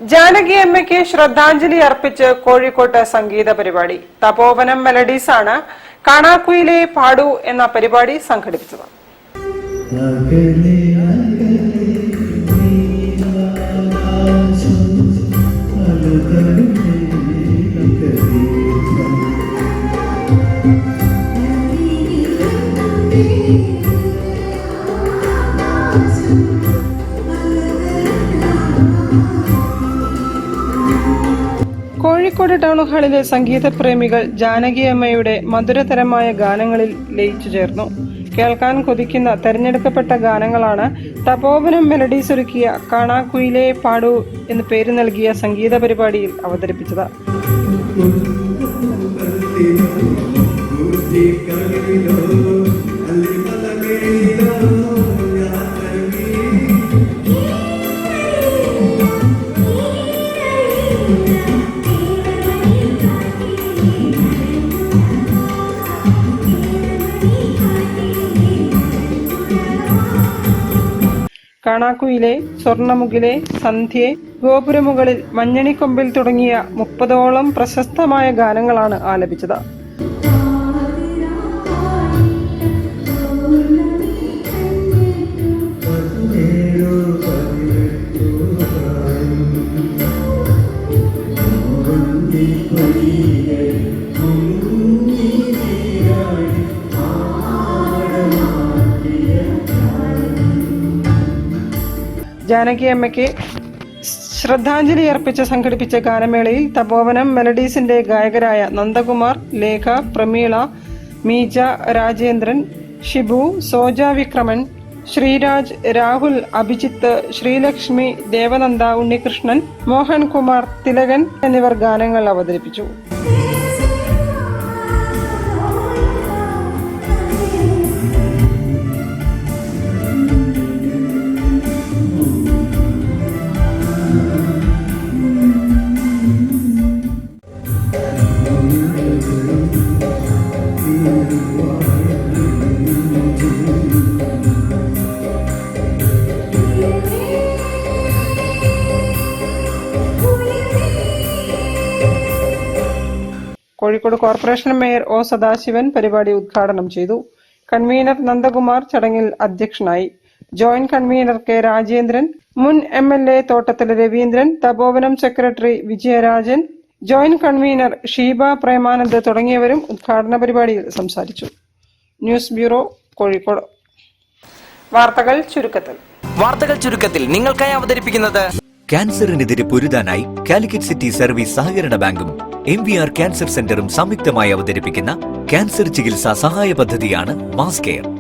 ജാനകി അമ്മയ്ക്ക് ശ്രദ്ധാഞ്ജലി അർപ്പിച്ച് കോഴിക്കോട്ട് സംഗീത പരിപാടി. തപോവനം മെലഡീസ് ആണ് കാണാക്കുയിലെ പാടു എന്ന പരിപാടി സംഘടിപ്പിച്ചത്. കോഴിക്കോട് ടൗൺ ഹാളിലെ സംഗീത പ്രേമികൾ ജാനകി അമ്മയുടെ മധുരതരമായ ഗാനങ്ങളിൽ ലയിച്ചു ചേർന്നു. കേൾക്കാൻ കൊതിക്കുന്ന തെരഞ്ഞെടുക്കപ്പെട്ട ഗാനങ്ങളാണ് തപോവനം മെലഡീസ് ഒരുക്കിയ കാണാക്കുയിലെ പാടു എന്ന് പേര് നൽകിയ സംഗീത പരിപാടിയിൽ അവതരിപ്പിച്ചത്. കാണാക്കുയിലെ, സ്വർണമുകിലെ, സന്ധ്യേ, ഗോപുരമുകളിൽ, മഞ്ഞണിക്കൊമ്പിൽ തുടങ്ങിയ 30ഓളം പ്രശസ്തമായ ഗാനങ്ങളാണ് ആലപിച്ചത്. ജാനകി അമ്മയ്ക്ക് ശ്രദ്ധാഞ്ജലി അർപ്പിച്ച് സംഘടിപ്പിച്ച ഗാനമേളയിൽ തപോവനം മെലഡീസിന്റെ ഗായകരായ നന്ദകുമാർ, ലേഖ, പ്രമീള, മീജ, രാജേന്ദ്രൻ, ഷിബു, സോജ വിക്രമൻ, ശ്രീരാജ്, രാഹുൽ, അഭിജിത്ത്, ശ്രീലക്ഷ്മി, ദേവനന്ദ, ഉണ്ണികൃഷ്ണൻ, മോഹൻകുമാർ, തിലകൻ എന്നിവർ ഗാനങ്ങൾ അവതരിപ്പിച്ചു. Kozhikode corporation mayor O Sadasivan പരിപാടി ഉദ്ഘാടനം ചെയ്തു. കൺവീനർ നന്ദകുമാർ ചടങ്ങിൽ അധ്യക്ഷനായി. ജോയിന്റ് കൺവീനർ കെ രാജേന്ദ്രൻ, മുൻ MLA Thottathil Raveendran, Thapovanam secretary Vijayarajan, joint convener Sheeba Premanand തുടങ്ങിയവരും ഉദ്ഘാടന പരിപാടിയിൽ സംസാരിച്ചു. News bureau, Kozhikode. വാർത്തകൾ ചുരുക്കത്തിൽ നിങ്ങൾക്കായി അവതരിപ്പിക്കുന്നത് ക്യാൻസറിനെതിരെ പൊരുതാനായി കാലിക്കറ്റ് സിറ്റി സർവീസ് സഹകരണ ബാങ്കും MVR ക്യാൻസർ സെന്ററും സംയുക്തമായി അവതരിപ്പിക്കുന്ന ക്യാൻസർ ചികിത്സാ സഹായ പദ്ധതിയാണ് മാസ് കെയർ.